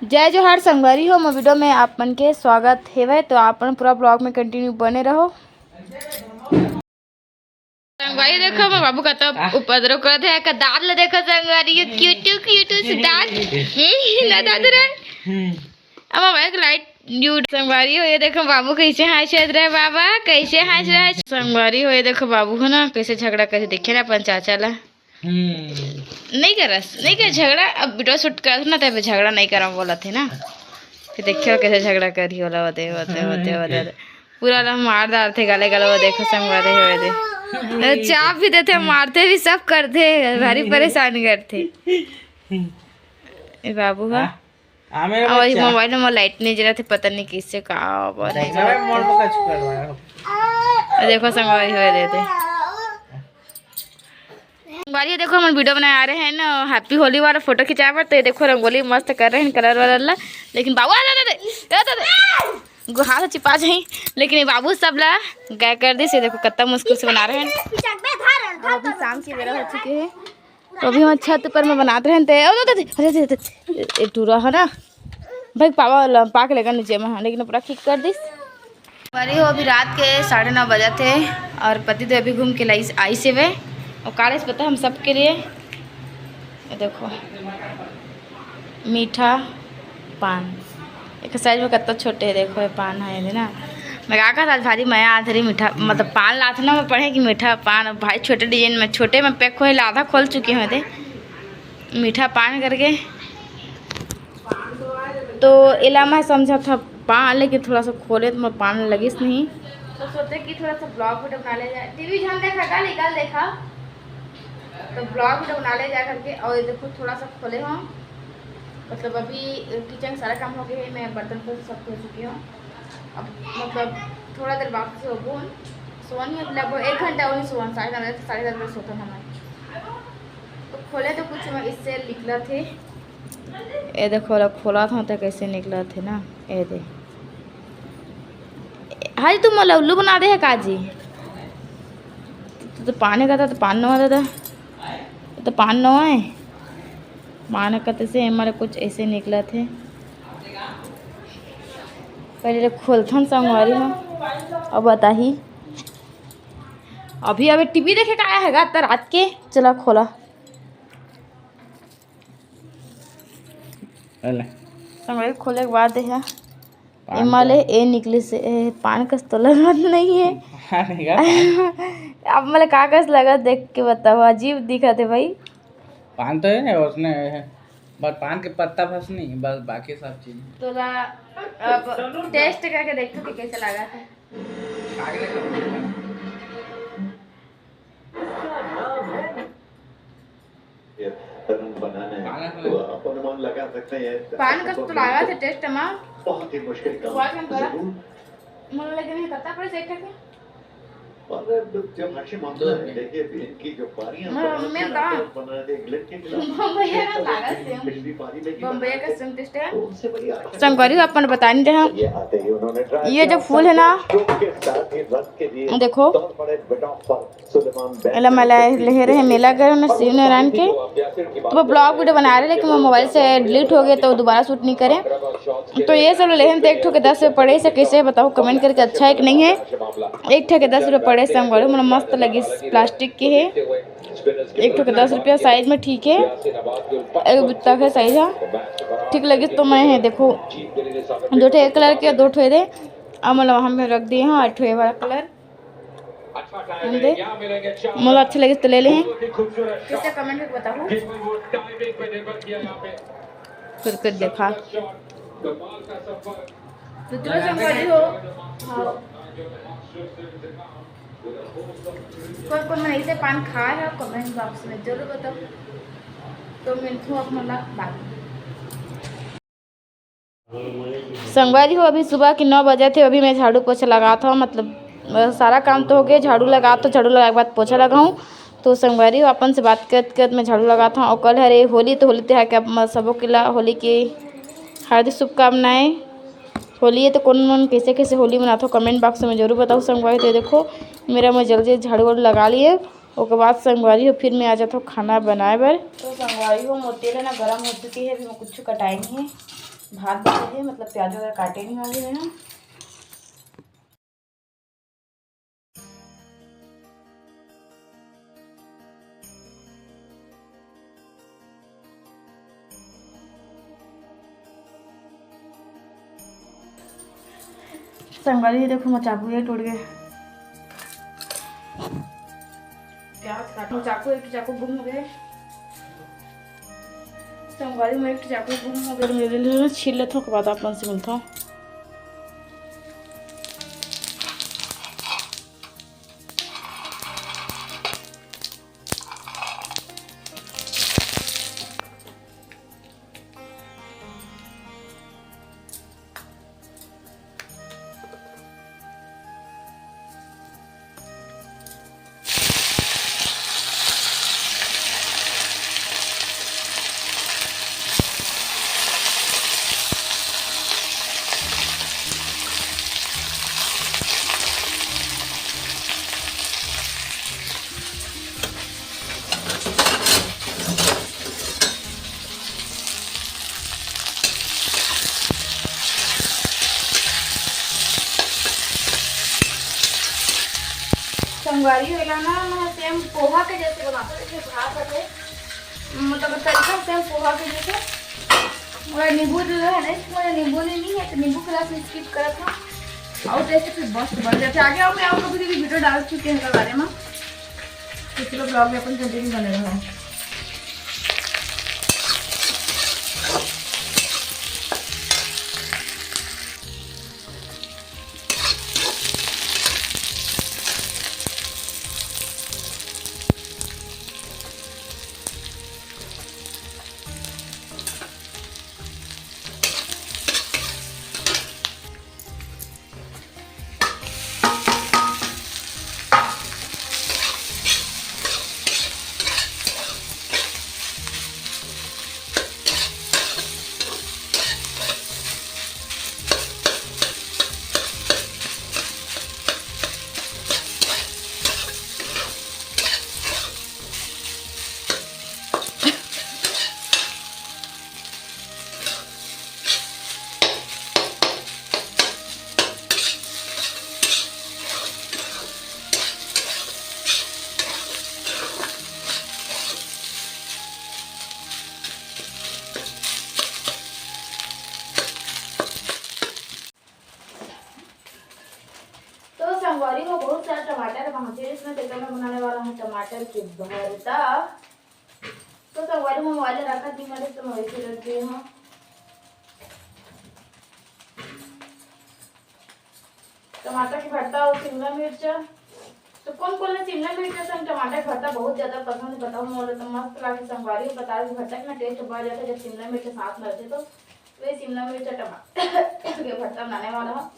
जय जोहार संगवारी हो वीडियो में आप मन के स्वागत हेवे। तो आपन पूरा ब्लॉग में कंटिन्यू बने रहो। संगवारी देखो मैं बाबू का तो उपद्रव कर दे का दाद ले देखो संगवारी ये क्यूट से दाद ना दाद रे अब बाइक लाइट ड्यूट संगवारी हो। ये देखो बाबू कैसे हंस रहे बाबा कैसे हंस रहे संगवारी हो। ये देखो बाबू हो ना कैसे झगड़ा कैसे देखे ना अपन चाचा ला नहीं कर झगड़ा। अब वीडियो शूट कर ना तब झगड़ा नहीं करा बोला थे ना। फिर देखियो कैसे झगड़ा करी होला होते पूरा ला मार डाल थे गाले गाले वो देखो संगवारी हो दे चाप भी देते मारते भी सब करते भारी परेशान करते बाबू का और मोबाइल में लाइट नहीं जला थे पता नहीं किससे कहा देखो संगवारी हो देते संगवारी। देखो हम वीडियो बनाए आ रहे हैं ना हैप्पी होली वाला फोटो खिंचा पर। तो ये देखो रंगोली मस्त कर रहे हैं कलर वाला लेकिन बाबू हाथ चिपा जाए लेकिन ये बाबू सब ला गाय कर दी से देखो कितना मुश्किल से बना रहे हैं। अभी शाम की बेरा हो चुकी है तो अभी हम छत पर में बनाते हैं टूरा है ना भाई पावा पाक लेगा नीचे में लेकिन पूरा ठीक कर दी संगवारी हो। अभी रात के 9:30 बजे थे और पति तो अभी घूम के आई से वे और काले से पता हम सब के लिए ये देखो मीठा पान एक साइज में कितना छोटे है देखो ये पान है ये ना। मैं का था भारी मैं आ रही मीठा मतलब पान लाथ ना मैं पढ़े कि मीठा पान भाई छोटे डिजाइन में छोटे में पैक हो आधा खोल चुके हैं थे मीठा पान करके। तो इलामा समझा था पान लेकिन थोड़ा सा खोले तो मैं पान लगिस नहीं तो सोचे कि थोड़ा सा ब्लॉग वीडियो बना ले जाए। टीवी झन देखा निकाल देखा तो ब्लॉग वीडियो बना ले जा करके। और देखो थोड़ा सा खोले हों मतलब अभी किचन सारा काम हो गया है मैं बर्तन पर सब धो चुकी हूँ। अब मतलब थोड़ा देर बाद से सोन ही मतलब 1 घंटा वही सोन 10:30 बजे सोता था मैं। तो खोले तो कुछ मैं इससे निकला थे ये देखो खोला था तो कैसे निकला थे ना ये दे हाजी तुम मतलब उल्लू बना दे है काजी तो पानी का था तो पान नवा था तो पान नवा है पान का से हमारे कुछ ऐसे निकला थे पहले खोलथन संगवारी में। अब बता ही अभी टीवी देखे का आया है तो रात के चला खोला संगवारी खोले के बाद है इमाले ए निकले से पान कस तो लगा नहीं है अब मतलब कागज लगा देख के बताओ अजीब दिखा थे भाई। पान तो है ना उसने बस पान के पत्ता फंस नहीं बस बाकी सब चीज तो अब टेस्ट करके देखो कि कैसे लगा था। अनुमान लगा सकते हैं पान का तो लगा था टेस्ट में बहुत ही मुश्किल काम मन लगे नहीं करता पर सेट है और जब हाशिम मामला है देखिए इनकी जो पारियां बना दे लड़के के बम्बैया का लगा सेम पिछली पारी में बम्बैया का सेम टेस्ट है उससे बड़ी आशा संगवारी अपन बता नहीं रहे ये आते ही उन्होंने ट्राई ये जो फूल है ना के साथ ही रंग के लिए देखो बहुत बड़े बेटा पर सुलेमान एला मला ले रहे मेला गए ना शिव नारायण के तो वो ब्लॉग वीडियो बना रहे लेकिन वो मोबाइल से डिलीट हो गया तो दोबारा शूट नहीं करें। तो ये सब लेहन तो 1 ठो के 10 रुपये पड़े से कैसे बताओ कमेंट करके अच्छा है कि नहीं है। 1 ठो के 10 रुपये पड़े से संगवारी मतलब मस्त लगी प्लास्टिक के है 1 ठो के 10 रुपया साइज में ठीक है एक बित्ता है साइज है ठीक लगी तो मैं है देखो 2 ठो एक कलर के 2 ठो दे अब मतलब हम रख दिए हैं 8 ठो वाला कलर मुझे अच्छे लगे तो ले लें कैसे कमेंट में बताओ फिर कर देखा दूसरा संगवारी हो कौन मैंने इसे पान खाया है कमेंट बॉक्स में जरूर बताओ। तो मिलती हूँ अपना बात संगवारी हो। अभी सुबह के 9 बजे थे अभी मैं झाड़ू पोछा लगा था मतलब सारा काम तो हो गया झाड़ू लगा तो झाड़ू लगाने के बाद पोछा लगाऊँ। तो संगवारी हो अपन से बात करते मैं झाड़ू लगाता हूँ और कल है होली तो होली त्योहार के अब सबों के लिए होली की हार्दिक शुभकामनाएं। होली है तो कौन कैसे कैसे होली मनाते हो कमेंट बॉक्स में जरूर बताओ संगवारी। तो देखो मेरा मैं जल्दी झाड़ू वाड़ू लगा लिए उसके बाद संगवारी हो फिर मैं आ जाता हूँ खाना बनाए बर। तो संगवारी हो मोटे ना गर्म हो चुकी है अभी मैं कुछ कटाई नहीं है भात बचे है, मतलब प्याज वगैरह काटे नहीं वाले हैं ना। संगवारी देखो मैं चाकू ये टूट गए, प्याज काटो, चाकू एक चाकू गुम हो गए। संगवारी में एक चाकू गुम हो गए, मेरे लिए छील लेता हूँ, बाद आप से मिलता हूँ। संगवारी वाला ना मैं सेम पोहा के जैसे बनाते थे, भात है मतलब तरीका सेम पोहा के जैसे। और नींबू जो है ना, इसमें नींबू नहीं है तो नींबू के साथ स्किप करा था और टेस्ट फिर मस्त बन जाते। आगे और मैं आप लोगों की वीडियो डाल चुके हैं इनके बारे में, पिछले ब्लॉग में अपन कंटिन्यू बने रहा। संगवारी को बहुत सारा टमाटर पहुँचे, इसमें तेल में बनाने वाला हूँ टमाटर की भरता। तो संगवारी में मोबाइल रखा थी मैंने, तो मैं वैसे रख दिए हूँ। टमाटर की भरता और शिमला मिर्च, तो कौन कौन ने शिमला मिर्च संग टमाटर भरता बहुत ज्यादा पसंद बताओ मोले, तो मस्त लागे। संगवारी को बता रही भरता कितना टेस्ट बढ़ जाता है जब शिमला मिर्च साथ में रहते। तो वे शिमला मिर्च टमाटर के भरता बनाने वाला हूँ,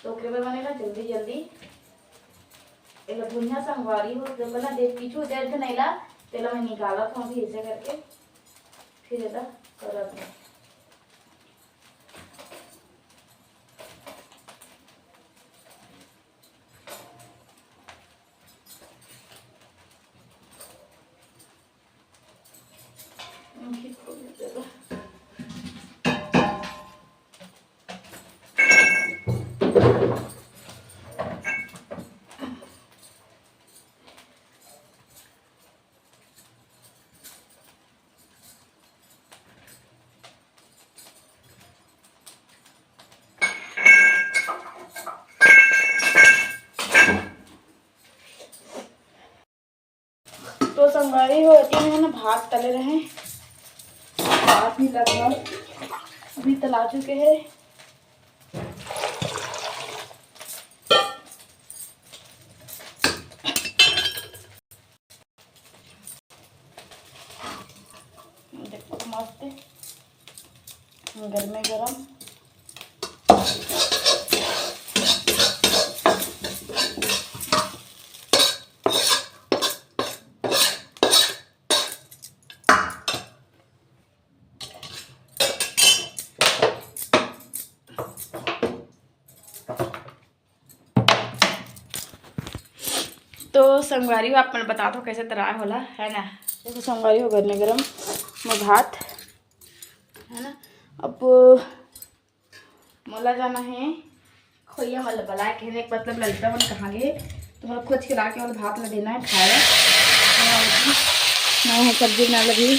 तो बनेगा जल्दी जल्दी। एक धुनिया संगवारी हो जो बना देख पीछू देर थे नहीं ला तेला मैं निकाला था अभी ऐसे करके, फिर ऐसा कर था। तो संगवारी होती है ना, भात तले रहे, भात भी लगभग अभी तला चुके हैं। देखो मस्त गरमे गरम। तो संगवारी हो आप बता दो कैसे तराय होला है ना। देखो संगवारी हो गरमे गरम में भात है ना, अब मोला जाना है खोइया मतलब बला के मतलब ललिता मन कहाँ गए तो मतलब खोज के ला के और भात ला देना है खाए नहीं है सब्जी बना लगी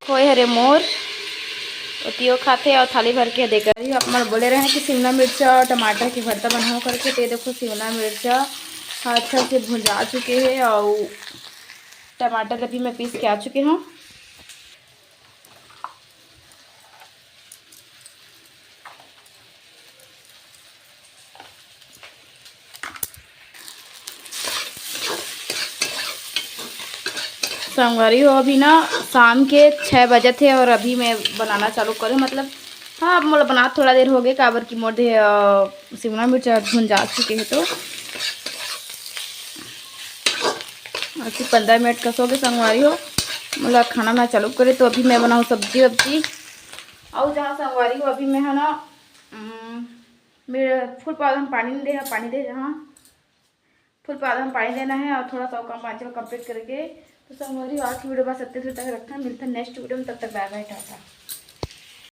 खोए हरे मोर ओतियो खाते और थाली भर के देकर रही आप मन बोले रहे कि शिमला मिर्च और टमाटर की भरता बनाओ करके तो देखो शिमला मिर्च अच्छा से भुंजा चुके हैं और टमाटर अभी मैं पीस के आ चुके हूँ। संगवारी हो अभी ना शाम के 6 बजे थे और अभी मैं बनाना चालू करूँ मतलब हाँ अब मतलब बना थोड़ा देर हो गया काबर की मोर दे शिमला मिर्च भुंजा चुके हैं तो ऐसे 15 मिनट का सो गए संगवारी हो मतलब खाना ना चालू करे तो अभी मैं बनाऊँ सब्जी वब्जी और जहाँ संगवारी हो अभी मैं है ना मेरे फूल पौधा में पानी दे जहाँ फुल पौधा में पानी देना है और थोड़ा सा काम 5 कंप्लीट करके तो संगवारी आज की वीडियो बस 70 तक रखना मिलता है नेक्स्ट वीडियो में तब तक बाय बाय टाटा।